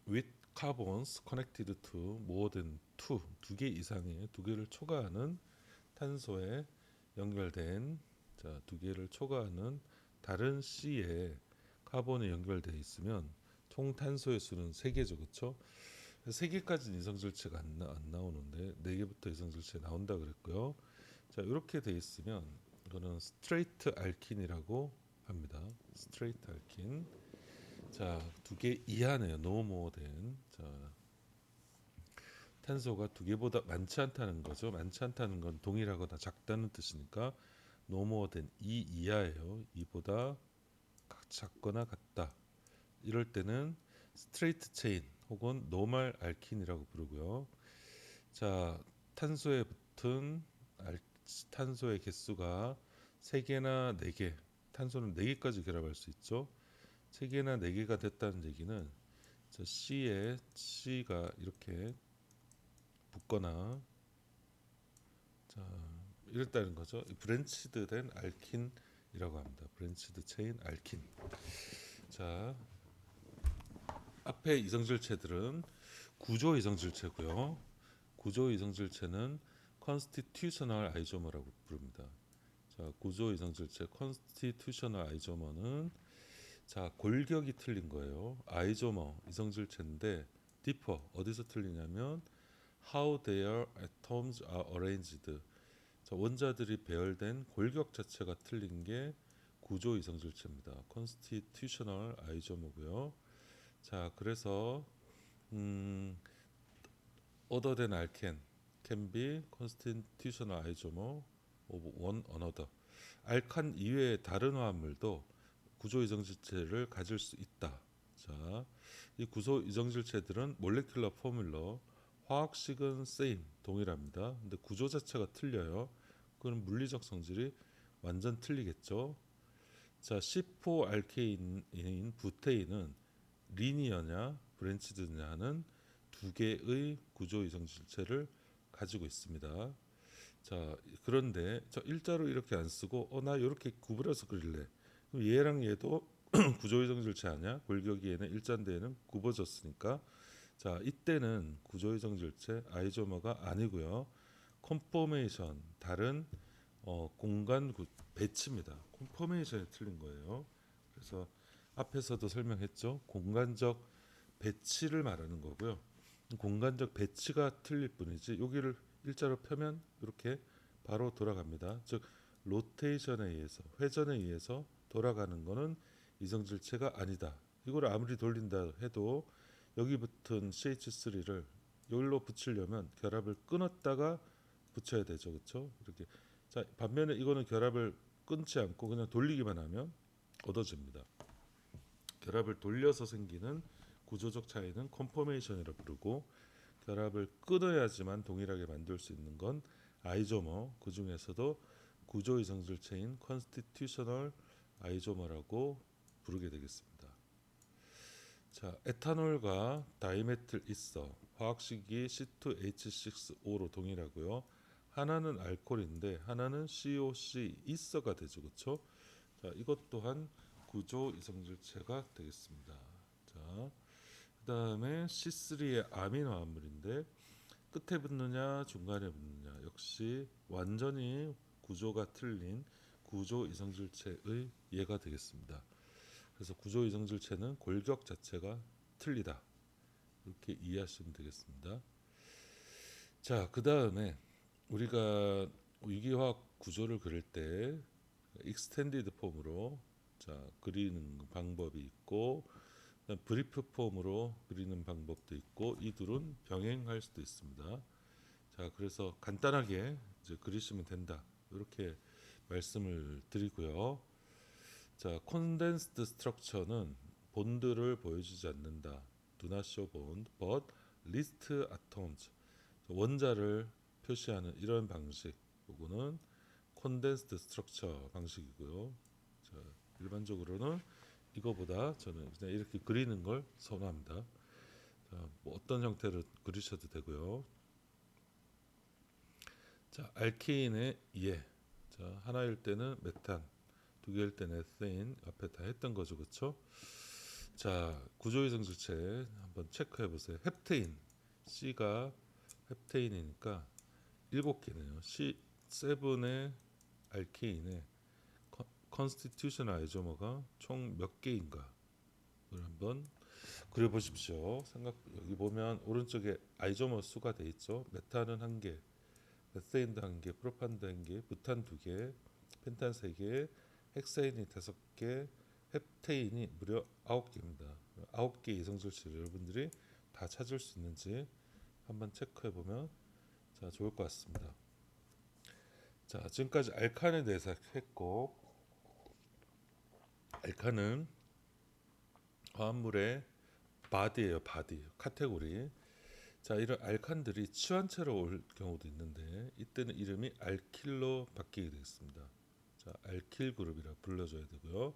Speaker 1: with carbons connected to more than 두 개 이상의 두 개를 초과하는 탄소에 연결된 두 개를 초과하는 다른 C에 카본이 연결되어 있으면 총 탄소의 수는 3개죠, 그렇죠? 3개까지는 이성질체가 안 나오는데 4개부터 이성질체 나온다 그랬고요. 자, 이렇게 돼 있으면 이거는 스트레이트 알킨이라고 합니다. 스트레이트 알킨. 자, 2개 이하네요. 노모된. 자, 탄소가 2개보다 많지 않다는 거죠. 많지 않다는 건 동일하거나 작다는 뜻이니까 노모된 2 이하예요. 2보다 작거나 같다. 이럴 때는 스트레이트 체인 혹은 노멀 알킨이라고 부르고요. 자, 탄소에 붙은 탄소의 개수가 3개나 4개, 탄소는 4개까지 결합할 수 있죠. 3개나 4개가 됐다는 얘기는 저 C에 C가 이렇게 붙거나 자, 이랬다는 거죠. 브랜치드 된 알킨이라고 합니다. 브랜치드 체인 알킨. 자, 앞에 이성질체들은 구조 이성질체고요. 구조 이성질체는 constitutional isomer라고 부릅니다. 자, 구조 이성질체 constitutional isomer는 자, 골격이 틀린 거예요. 아이소머 이성질체인데 differ 어디서 틀리냐면 how their atoms are arranged. 자, 원자들이 배열된 골격 자체가 틀린 게 구조 이성질체입니다. constitutional isomer고요. 자, 그래서 other than alkane can be constitutional isomer of one another. 알칸 이외의 다른 화합물도 구조 이성질체를 가질 수 있다. 자, 이 구조 이성질체들은 몰레큘러 포뮬러 화학식은 same 동일합니다. 근데 구조 자체가 틀려요. 그럼 물리적 성질이 완전 틀리겠죠. 자, C4 알케인인 부테인은 리니어냐 브랜치드냐는 2개의 구조 이성질체를 가지고 있습니다. 자, 그런데 저 일자로 이렇게 안 쓰고 나 이렇게 구부려서 그릴래. 그럼 얘랑 얘도 구조 이성질체 아니야? 골격이 얘는 일자인데 얘는 굽어졌으니까 자, 이때는 구조 이성질체 아이소머가 아니고요. 콘포메이션 다른 공간 배치입니다. 콘포메이션이 틀린 거예요. 그래서 앞에서도 설명했죠. 공간적 배치를 말하는 거고요. 공간적 배치가 틀릴 뿐이지 여기를 일자로 펴면 이렇게 바로 돌아갑니다. 즉 로테이션에 의해서 회전에 의해서 돌아가는 거는 이성질체가 아니다. 이걸 아무리 돌린다 해도 여기 붙은 CH3를 여기로 붙이려면 결합을 끊었다가 붙여야 되죠. 그렇죠? 이렇게. 자, 반면에 이거는 결합을 끊지 않고 그냥 돌리기만 하면 얻어집니다. 결합을 돌려서 생기는 구조적 차이는 컨포메이션이라 부르고 결합을 끊어야지만 동일하게 만들 수 있는 건 아이소머, 그 중에서도 구조 이성질체인 컨스티튜셔널 아이소머라고 부르게 되겠습니다. 자, 에탄올과 다이메틸 이서 화학식이 C2H6O로 동일하고요. 하나는 알코올인데 하나는 COC 이서가 되죠, 그렇죠? 자, 이것 또한 구조 이성질체가 되겠습니다. 자, 그다음에 C3의 아미노암물인데 끝에 붙느냐 중간에 붙느냐 역시 완전히 구조가 틀린 구조 이성질체의 예가 되겠습니다. 그래서 구조 이성질체는 골격 자체가 틀리다 이렇게 이해하시면 되겠습니다. 자, 그 다음에 우리가 유기화학 구조를 그릴 때 익스텐디드 폼으로 자 그리는 방법이 있고 브리프 폼으로 그리는 방법도 있고 이 둘은 병행할 수도 있습니다. 자, 그래서 간단하게 이제 그리시면 된다 이렇게 말씀을 드리고요. 자, 콘덴스드 스트럭처는 본드를 보여주지 않는다. Do not show bond, but list atoms. 원자를 표시하는 이런 방식, 요거는 콘덴스드 스트럭처 방식이고요. 자, 일반적으로는 이거보다 저는 그냥 이렇게 그리는 걸 선호합니다. 자, 뭐 어떤 형태로 그리셔도 되고요. 자, 알케인의 예. 자, 하나일 때는 메탄, 두 개일 때는 에테인 앞에 다 했던 거죠, 그렇죠? 자, 구조이성질체 한번 체크해 보세요. 헵테인 C가 헵테인이니까 7개네요. C7의 알케인의 컨스티튜션 아이조머가 총 몇 개인가를 한번 그려 보십시오. 여기 보면 오른쪽에 아이조머 수가 돼 있죠. 메탄은 1개, 메세인도 1개, 프로판도 1개, 부탄 2개, 펜탄 3개, 헥사인이 5개, 헵테인이 무려 9개입니다. 9개 이성질체를 여러분들이 다 찾을 수 있는지 한번 체크해 보면 자, 좋을 것 같습니다. 자, 지금까지 알칸에 대해서 했고, 알칸은 화합물의 바디예요, 바디 카테고리. 자, 이런 알칸들이 치환체로 올 경우도 있는데 이때는 이름이 알킬로 바뀌게 되겠습니다. 자, 알킬 그룹이라 불러줘야 되고요.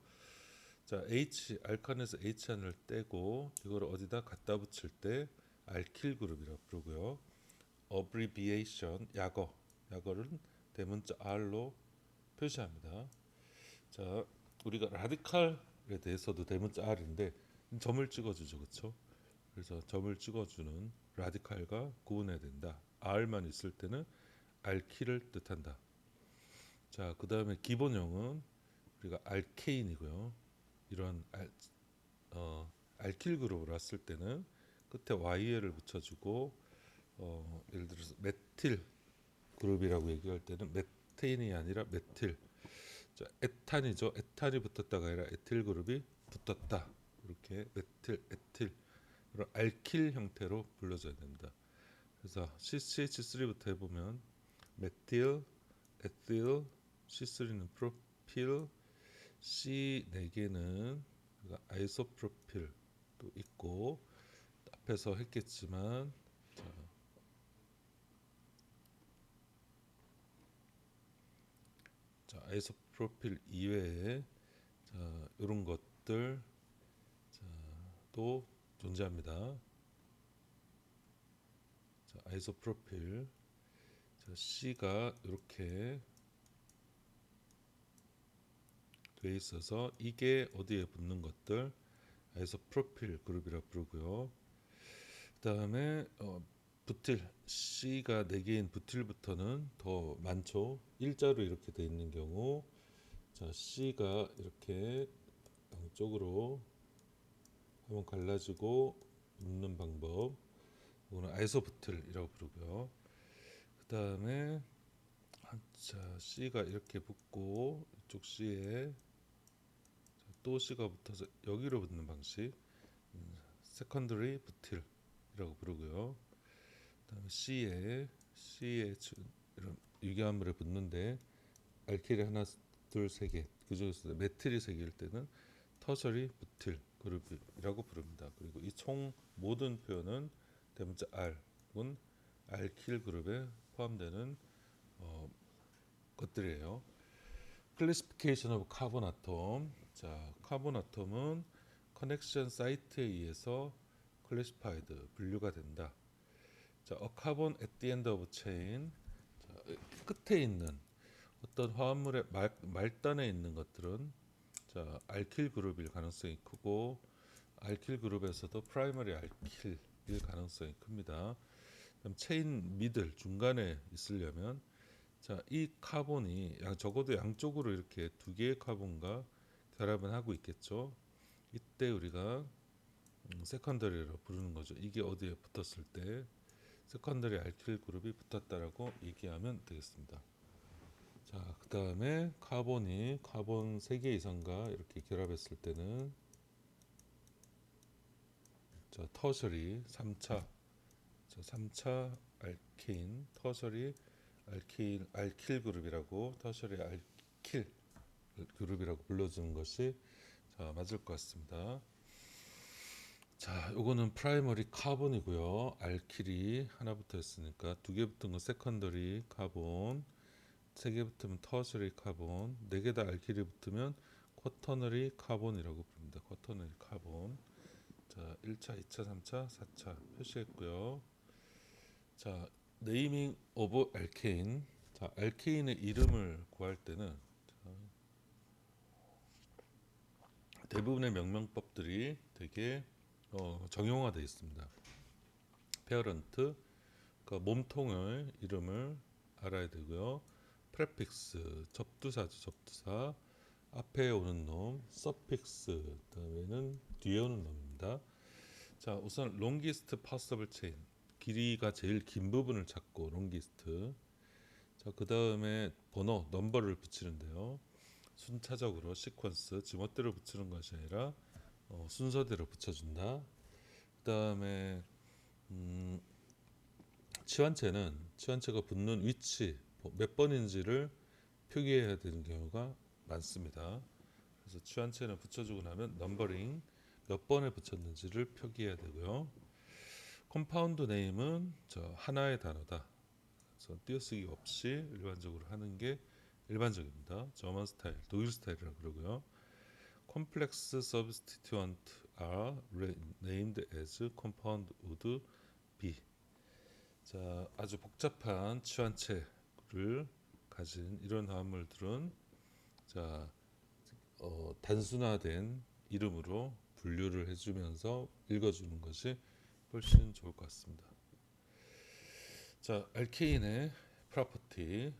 Speaker 1: 자, H 알칸에서 H안을 떼고 이걸 어디다 갖다 붙일 때 알킬 그룹이라 부르고요. abbreviation 약어는 대문자 R로 표시합니다. 자, 우리가 라디칼에 대해서도 대문자 R인데 점을 찍어주죠, 그렇죠? 그래서 점을 찍어주는 라디칼과 구분해야 된다. R만 있을 때는 알키를 뜻한다. 자, 그 다음에 기본형은 우리가 알케인이고요. 이런 알킬 그룹을 왔을 때는 끝에 YL을 붙여주고 예를 들어서 메틸 그룹이라고 얘기할 때는 메테인이 아니라 메틸. 자, 에탄이죠. 에탄이 붙었다가 아니라 에틸 그룹이 붙었다. 이렇게 메틸, 에틸 이런 알킬 형태로 불러줘야 됩니다. 그래서 CCH3부터 해보면 메틸, 에틸, C3는 프로필, C 4개는 아이소프로필도 있고 앞에서 했겠지만 자, 아이소프로필 이외에 자, 이런 것들 또 존재합니다. 자, 아이소프로필 자, C가 이렇게 돼 있어서 이게 어디에 붙는 것들 아이소프로필 그룹이라 부르고요. 그다음에 부틸 C가 4개인 부틸부터는 더 많죠. 일자로 이렇게 돼 있는 경우 자, C가 이렇게 양쪽으로 한번 갈라지고 붙는 방법 이거는 아이소부틸이라고 부르고요. 그 다음에 자, C가 이렇게 붙고 이쪽 C에 또 C가 붙어서 여기로 붙는 방식 세컨더리 부틸이라고 부르고요. 그 다음에 C에 이런 유기화물에 붙는데 알킬이 하나 둘 세 개 그중에서 메틸이 3개일 때는 터셔리 부틸 그룹이라고 부릅니다. 그리고 이 총 모든 표현은 대문자 R은 알킬 그룹에 포함되는 것들이에요. 클래시피케이션 오브 카본 아톰. 자, 카본 아톰은 커넥션 사이트에 의해서 클래시파이드 분류가 된다. 자, a carbon at the end of chain. 자, 끝에 있는 어떤 화합물의 말단에 있는 것들은 자, 알킬 그룹일 가능성이 크고 알킬 그룹에서도 프라이머리 알킬일 가능성이 큽니다. 그럼 체인 미들 중간에 있으려면 자, 이 카본이 적어도 양쪽으로 이렇게 2개의 카본과 결합을 하고 있겠죠. 이때 우리가 세컨더리라고 부르는 거죠. 이게 어디에 붙었을 때 세컨더리 알킬 그룹이 붙었다라고 얘기하면 되겠습니다. 자, 그 다음에 카본이 카본 3개 이상과 이렇게 결합했을 때는 자, 터셔리 3차 자, 3차 알케인 터셔리 알킬 그룹이라고 터셔리 알킬 그룹이라고 불러주는 것이 자, 맞을 것 같습니다. 자, 요거는 프라이머리 카본이고요. 알킬이 하나 붙어 있으니까 2개 붙은 건 세컨더리 카본, 3개 붙으면 터셔리 카본, 4개 다 알킬이 붙으면 쿼터너리 카본이라고 부릅니다. 쿼터너리 카본. 자, 1차, 2차, 3차, 4차 표시했고요. 자, 네이밍 오브 알케인. 자, 자, 알케인의 이름을 구할 때는 대부분의 명명법들이 되게 정형화되어 있습니다. 페어런트, 그러니까 몸통의 이름을 알아야 되고요. 프레픽스, 접두사죠, 접두사. 앞에 오는 놈, 서픽스, 그다음에는 뒤에 오는 놈입니다. 자, 우선 longest possible chain, 길이가 제일 긴 부분을 찾고 longest. 자, 그 다음에 번호, 넘버를 붙이는데요. 순차적으로 시퀀스, 지멋대로 붙이는 것이 아니라 순서대로 붙여준다. 그 다음에 치환체가 붙는 위치 몇 번인지를 표기해야 되는 경우가 많습니다. 그래서 치환체는 붙여주고 나면 넘버링 몇 번에 붙였는지를 표기해야 되고요. 컴파운드 네임은 하나의 단어다. 그래서 띄어쓰기 없이 일반적으로 하는 게 일반적입니다. 저먼 스타일, 독일 스타일이라고 그러고요. 컴플렉스 substituent are named as compound would be. 자, 아주 복잡한 치환체를 가진 이런 화합물들은 단순화된 이름으로 분류를 해주면서 읽어주는 것이 훨씬 좋을 것 같습니다. 자, 알케인의 프로퍼티,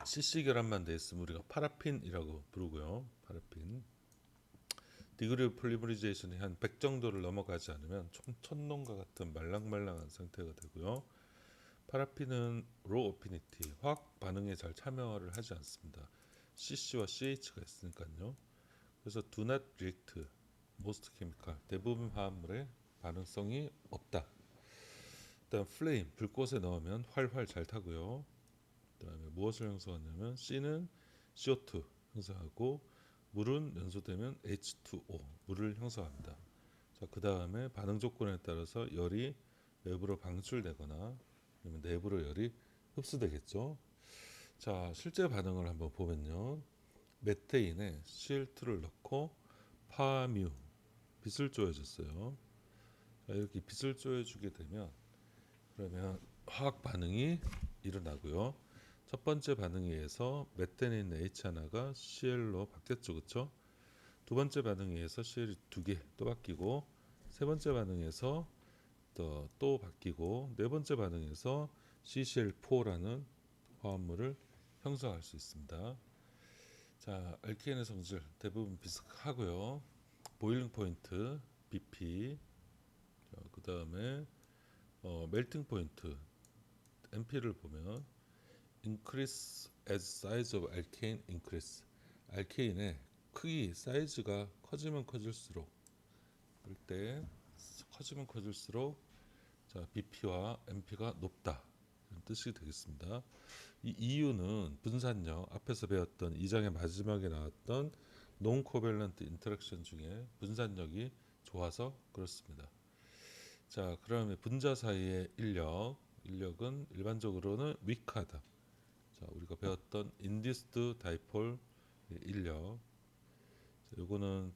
Speaker 1: CC 결합만 돼 있으면 우리가 파라핀이라고 부르고요. 파라핀. 디그리 오브 폴리머리제이션이 한 100 정도를 넘어가지 않으면 촌농과 같은 말랑말랑한 상태가 되고요. 파라핀은 로 어피니티, 화학 반응에 잘 참여를 하지 않습니다. CC와 CH가 있으니까요. 그래서 do not react most chemical, 대부분 화합물의 반응성이 없다. 일단 플레임, 불꽃에 넣으면 활활 잘 타고요. 그다음에 무엇을 형성하냐면 C는 CO2 형성하고 물은 연소되면 H2O, 물을 형성합니다. 자, 그다음에 반응 조건에 따라서 열이 외부로 방출되거나 아니면 내부로 열이 흡수되겠죠. 자, 실제 반응을 한번 보면요. 메테인에 Cl2를 넣고 파뮤 빛을 쪼여줬어요. 자, 이렇게 빛을 쪼여주게 되면 그러면 화학 반응이 일어나고요. 첫 번째 반응에 의해서 메탄에 있는 H 하나가 Cl로 바뀌었죠, 그렇죠? 두 번째 반응에 의해서 Cl이 두 개 또 바뀌고, 세 번째 반응에서 또 바뀌고, 네 번째 반응에서 CCl4라는 화합물을 형성할 수 있습니다. 자, 알케인의 성질 대부분 비슷하고요. 보일링 포인트 BP, 그 다음에 멜팅 포인트 MP를 보면 increase as size of alkane increase, 알케인의 크기 사이즈가 커지면 커질수록 그럴 때 커지면 커질수록 자, BP와 MP가 높다 이런 뜻이 되겠습니다. 이 이유는 분산력, 앞에서 배웠던 2장의 마지막에 나왔던 논 코밸런트 인터랙션 중에 분산력이 좋아서 그렇습니다. 자, 그러면 분자 사이의 인력은 일반적으로는 위크하다. 자, 우리가 배웠던 인디스드 다이폴 인력. 요거는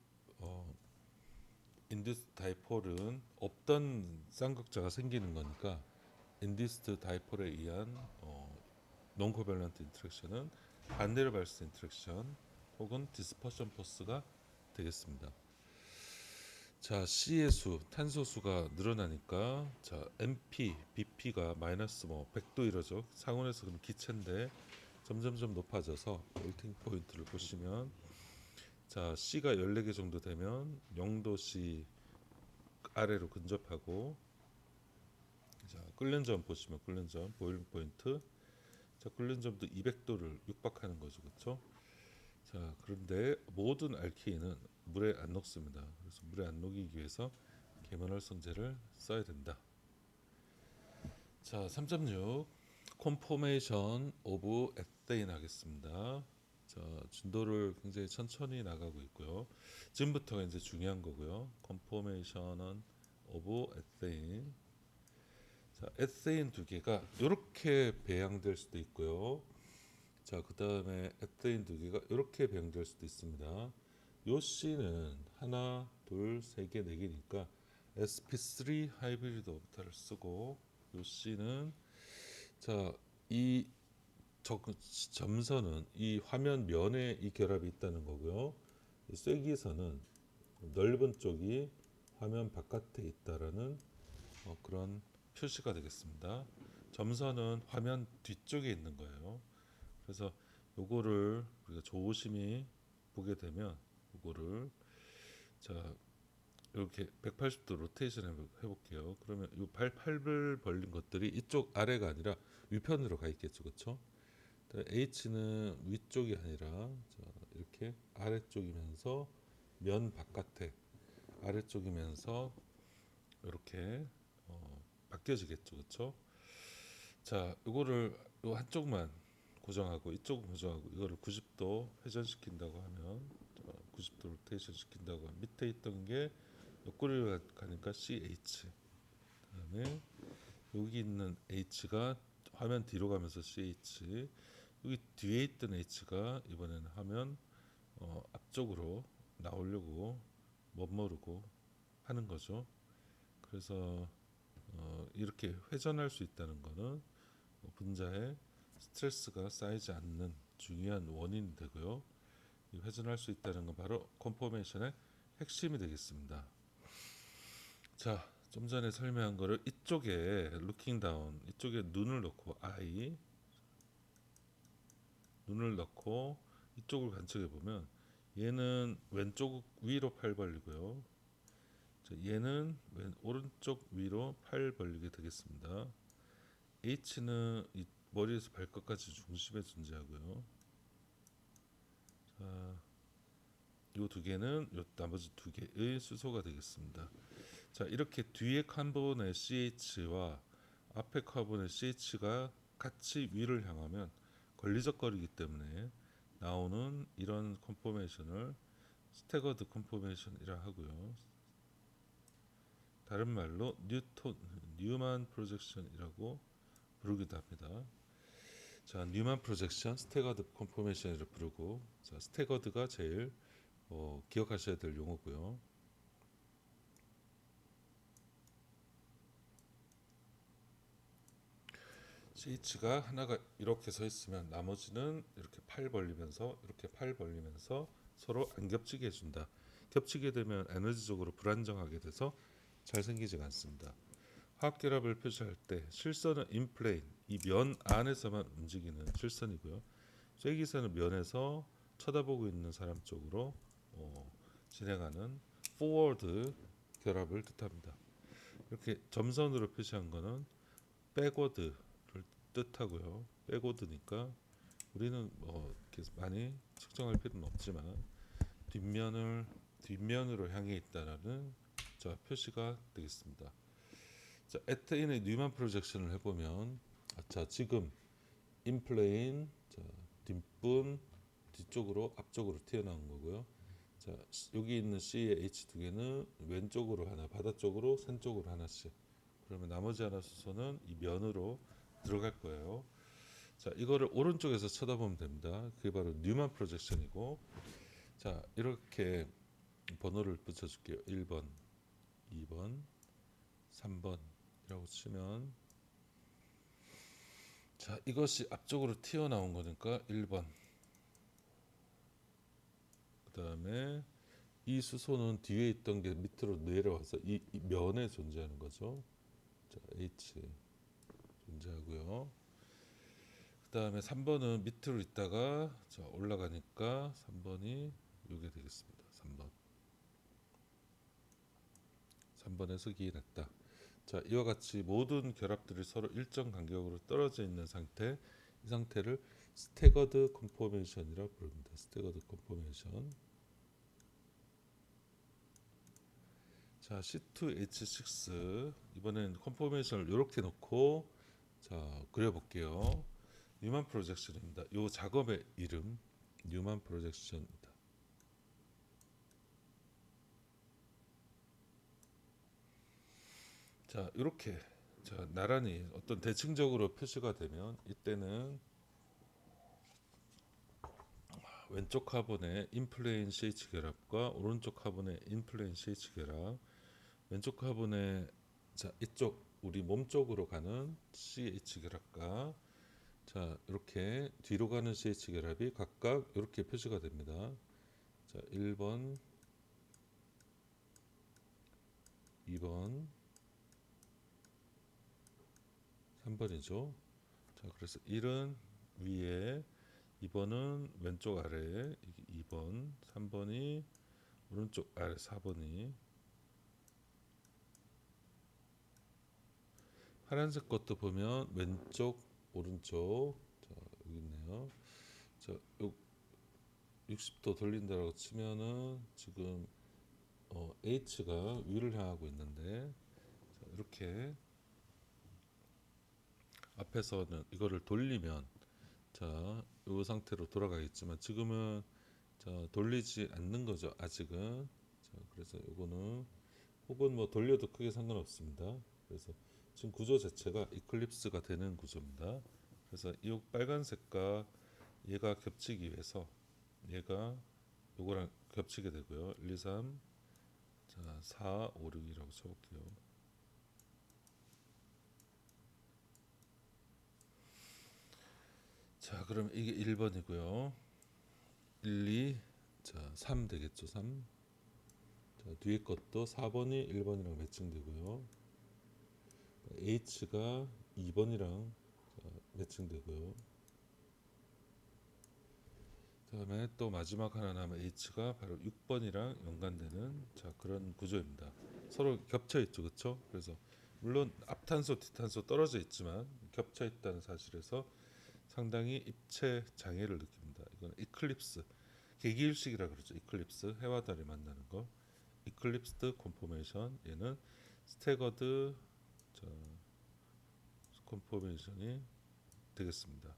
Speaker 1: 인디스드 다이폴은 없던 쌍극자가 생기는 거니까 인디스드 다이폴에 의한 논 코밸런트 인터랙션은 반대로 발생 인터랙션 혹은 디스퍼션 포스가 되겠습니다. 자, C의 수, 탄소수가 늘어나니까 자, MP, BP가 마이너스 100도 이러죠. 상온에서 그럼 기체인데 점점점 높아져서 멜팅 포인트를 보시면 자, C가 14개 정도 되면 0도 C 아래로 근접하고, 자, 끓는 점 보시면 끓는 점 보일링 포인트, 자, 끓는 점도 200도를 육박하는 거죠, 그렇죠? 자, 그런데 모든 알케인은 물에 안 녹습니다. 그래서 물에 안 녹이기 위해서 계면활성제를 써야 된다. 자, 3.6 conformation of ethane 하겠습니다. 자, 진도를 굉장히 천천히 나가고 있고요. 지금부터가 이제 중요한 거고요. conformation of ethane. 자, 에세인 두 개가 이렇게 배양될 수도 있고요. 자, 그 다음에 에테인 두 개가 이렇게 배양될 수도 있습니다. 요 C는 하나, 둘, 세 개, 네 개니까 sp3 하이브리드 오비탈을 쓰고, 요 C는 자, 이 점선은 이 화면 면에 이 결합이 있다는 거고요. 이 쐐기선은 넓은 쪽이 화면 바깥에 있다라는 그런 표시가 되겠습니다. 점선은 화면 뒤쪽에 있는 거예요. 그래서 요거를 우리가 조심히 보게 되면 요거를 자 이렇게 180도 로테이션 해볼게요. 그러면 이 팔을 벌린 것들이 이쪽 아래가 아니라 위편으로 가 있겠죠, 그렇죠? H는 위쪽이 아니라 이렇게 아래쪽이면서 면 바깥에 아래쪽이면서 이렇게 바뀌어지겠죠, 그렇죠? 자, 이거를 요 한쪽만 고정하고 이쪽은 고정하고 이거를 90도 회전시킨다고 하면 90도 로테이션 시킨다고 하면 밑에 있던 게 옆구리로 가니까 CH 그다음에 여기 있는 H가 화면 뒤로 가면서 CH 여기 뒤에 있던 H가 이번에는 화면 앞쪽으로 나오려고 멋모르고 하는 거죠. 그래서 이렇게 회전할 수 있다는 거는 분자에 스트레스가 쌓이지 않는 중요한 원인이 되고요. 이 회전할 수 있다는 건 바로 컨포메이션의 핵심이 되겠습니다. 자, 좀 전에 설명한 거를 이쪽에 looking down 이쪽에 눈을 넣고 눈을 넣고 이쪽을 관측해 보면 얘는 왼쪽 위로 팔 벌리고요. 자, 얘는 오른쪽 위로 팔 벌리게 되겠습니다. H는 이 머리에서 발끝까지 중심에 존재하고요. 자, 이 두 개는 요 나머지 두 개의 수소가 되겠습니다. 자, 이렇게 뒤에 카본의 CH와 앞에 카본의 CH가 같이 위를 향하면 걸리적거리기 때문에 나오는 이런 컨포메이션을 스태거드 컨포메이션이라 하고요. 다른 말로 뉴만 프로젝션이라고 부르기도 합니다. 자, 뉴만 프로젝션, 스태거드 컨포메이션이라 부르고, 자, 스태거드가 제일 기억하셔야 될 용어고요. CH가 하나가 이렇게 서 있으면 나머지는 이렇게 팔 벌리면서 서로 안 겹치게 해준다. 겹치게 되면 에너지적으로 불안정하게 돼서 잘 생기지 않습니다. 화학 결합을 표시할 때 실선은 인플레인 이 면 안에서만 움직이는 실선이고요. 쐐기선은 면에서 쳐다보고 있는 사람 쪽으로 진행하는 포워드 결합을 뜻합니다. 이렇게 점선으로 표시한 거는 백워드를 뜻하고요. 백워드니까 우리는 이렇게 많이 측정할 필요는 없지만 뒷면으로 향해 있다라는 표시가 되겠습니다. 자, 에테인의 뉴만 프로젝션을 해보면 자, 지금 인플레인 뒷분 뒤쪽으로 앞쪽으로 튀어나온 거고요. 자, 여기 있는 C의 H 두 개는 왼쪽으로 하나, 바다 쪽으로 산 쪽으로 하나씩. 그러면 나머지 하나 수소는 이 면으로 들어갈 거예요. 자, 이거를 오른쪽에서 쳐다보면 됩니다. 그게 바로 뉴만 프로젝션이고, 자, 이렇게 번호를 붙여줄게요. 1번, 2번, 3번이라고 치면, 자, 이것이 앞쪽으로 튀어나온 거니까 1번. 그 다음에 이 수소는 뒤에 있던 게 밑으로 내려와서 이 면에 존재하는 거죠. 자, H 존재하고요. 그 다음에 3번은 밑으로 있다가 올라가니까 3번이 이게 되겠습니다. 3번에서 기인했다. 자, 이와 같이 모든 결합들이 서로 일정 간격으로 떨어져 있는 상태, 이 상태를 스태거드 컨포메이션이라고 부릅니다. 스태거드 컨포메이션. 자, C2H6 이번엔 컨포메이션을 이렇게 놓고 자, 그려볼게요. 뉴만 프로젝션입니다. 이 작업의 이름 뉴만 프로젝션입니다. 자, 이렇게 나란히 어떤 대칭적으로 표시가 되면 이때는 왼쪽 카본의 인플레인 CH 결합과 오른쪽 카본의 인플레인 CH 결합, 왼쪽 카본의 이쪽 우리 몸 쪽으로 가는 CH 결합과 자 이렇게 뒤로 가는 CH 결합이 각각 이렇게 표시가 됩니다. 자 1번, 2번, 3번이죠. 자 그래서 1은 위에, 2번은 왼쪽 아래, 2번, 3번이 오른쪽 아래, 4번이 파란색 것도 보면 왼쪽 오른쪽 자 여기 있네요. 자 60도 돌린다라고 치면은 지금 H가 위를 향하고 있는데 자, 이렇게 앞에서는 이거를 돌리면 자 이 상태로 돌아가겠지만 지금은 자 돌리지 않는 거죠 아직은. 자 그래서 이거는 혹은 뭐 돌려도 크게 상관없습니다. 그래서 지금 구조 자체가 이클립스가 되는 구조입니다. 그래서 이 빨간색과 얘가 겹치기 위해서 얘가 요거랑 겹치게 되고요. 1, 2, 3, 자 4, 5, 6이라고 쳐볼게요. 자 그럼 이게 1번이고요. 1, 2, 자 3 되겠죠. 3. 자 뒤에 것도 4번이 1번이랑 매칭되고요. H가 2번이랑 매칭되고요. 그다음에 또 마지막 하나 남은 H가 바로 6번이랑 연관되는 자 그런 구조입니다. 서로 겹쳐 있죠, 그렇죠? 그래서 물론 앞탄소, 뒷탄소 떨어져 있지만 겹쳐 있다는 사실에서 상당히 입체 장애를 느낍니다. 이건 이클립스, 계기일식이라 그러죠. 이클립스, 해와 달이 만나는 거. 이클립스드 콘포메이션. 얘는 스태거드 자, 콘포메이션이 되겠습니다.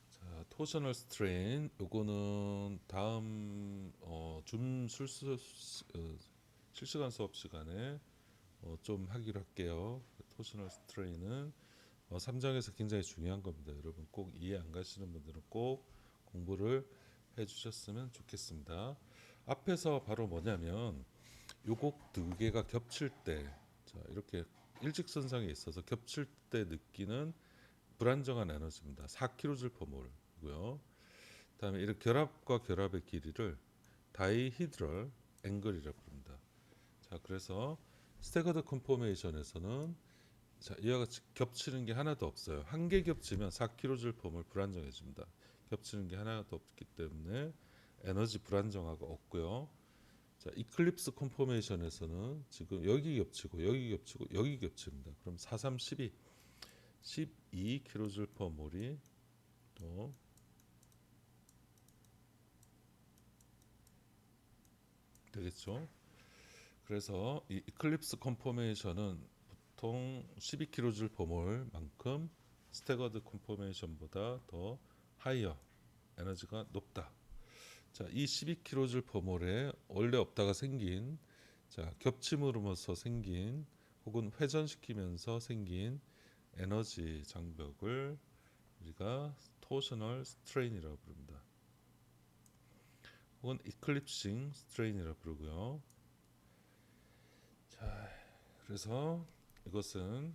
Speaker 1: 자, 토셔널 스트레인 요거는 다음 실시간 수업 시간에 좀 하기로 할게요. 토셔널 스트레인은 3장에서 굉장히 중요한 겁니다. 여러분 꼭 이해 안 가시는 분들은 꼭 공부를 해주셨으면 좋겠습니다. 앞에서 바로 뭐냐면 요곡 두 개가 겹칠 때 자, 이렇게 일직선상에 있어서 겹칠 때 느끼는 불안정한 에너지입니다. 4kJ/몰이고요. 그다음에 이런 결합과 결합의 길이를 다이히드럴 앵글이라고 부릅니다. 자, 그래서 스태거드 컨포메이션에서는 자, 이와 같이 겹치는 게 하나도 없어요. 한 개 겹치면 4kJ/몰 불안정해집니다. 겹치는 게 하나도 없기 때문에 에너지 불안정화가 없고요. 자, 이클립스 컨포메이션에서는 지금 여기 겹치고 여기 겹치고 여기 겹칩니다. 그럼 4, 3, 12 12kJ/몰이 또 되겠죠. 그래서 이 이클립스 컨포메이션은 보통 12kJ/몰만큼 스태거드 컨포메이션보다 더 하이어 에너지가 높다. 자, 이 12kJ/몰에 원래 없다가 생긴 자, 겹침으로서 생긴 혹은 회전시키면서 생긴 에너지 장벽을 우리가 토셔널 스트레인이라고 부릅니다. 혹은 이클립싱 스트레인이라고 부르고요. 자, 그래서 이것은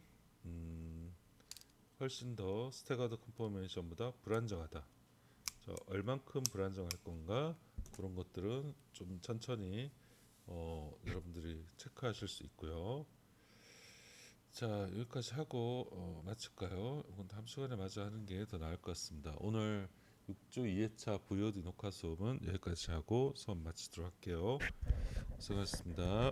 Speaker 1: 훨씬 더 스태거드 컨포메이션보다 불안정하다. 자, 얼만큼 불안정할 건가 그런 것들은 좀 천천히 여러분들이 체크하실 수 있고요. 자 여기까지 하고 마칠까요? 이건 다음 시간에 마저 하는 게 더 나을 것 같습니다. 오늘 6주 2회차 VOD 녹화 수업은 여기까지 하고 수업 마치도록 할게요. 수고하셨습니다.